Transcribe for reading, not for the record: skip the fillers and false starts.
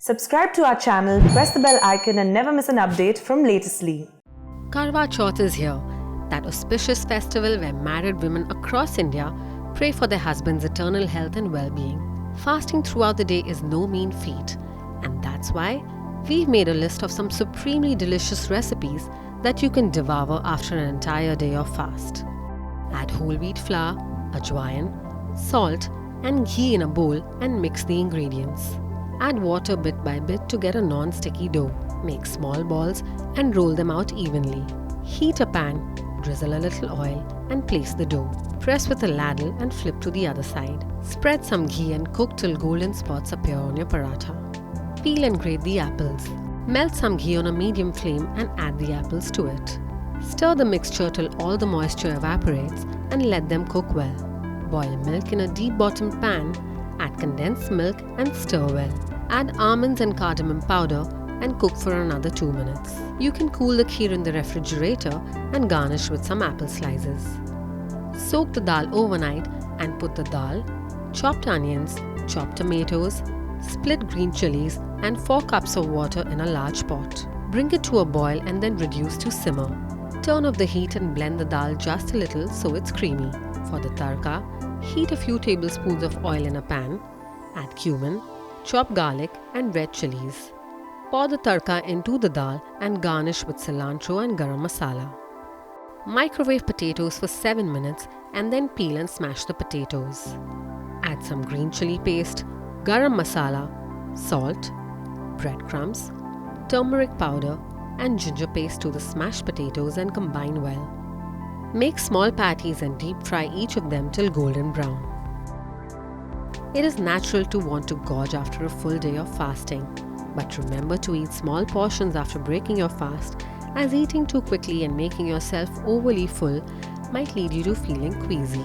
Subscribe to our channel, press the bell icon and never miss an update from Latestly. Karva Chauth is here, that auspicious festival where married women across India pray for their husband's eternal health and well-being. Fasting throughout the day is no mean feat, and that's why we've made a list of some supremely delicious recipes that you can devour after an entire day of fast. Add whole wheat flour, ajwain, salt and ghee in a bowl and mix the ingredients. Add water bit by bit to get a non-sticky dough. Make small balls and roll them out evenly. Heat a pan, drizzle a little oil and place the dough. Press with a ladle and flip to the other side. Spread some ghee and cook till golden spots appear on your paratha. Peel and grate the apples. Melt some ghee on a medium flame and add the apples to it. Stir the mixture till all the moisture evaporates and let them cook well. Boil milk in a deep-bottomed pan. Add condensed milk and stir well. Add almonds and cardamom powder and cook for another 2 minutes. You can cool the kheer in the refrigerator and garnish with some apple slices. Soak the dal overnight and put the dal, chopped onions, chopped tomatoes, split green chilies and 4 cups of water in a large pot. Bring it to a boil and then reduce to simmer. Turn off the heat and blend the dal just a little so it's creamy. For the tadka, heat a few tablespoons of oil in a pan, add cumin, chopped garlic and red chilies. Pour the tadka into the dal and garnish with cilantro and garam masala. Microwave potatoes for 7 minutes and then peel and smash the potatoes. Add some green chili paste, garam masala, salt, breadcrumbs, turmeric powder and ginger paste to the smashed potatoes and combine well. Make small patties and deep fry each of them till golden brown. It is natural to want to gorge after a full day of fasting, but remember to eat small portions after breaking your fast, as eating too quickly and making yourself overly full might lead you to feeling queasy.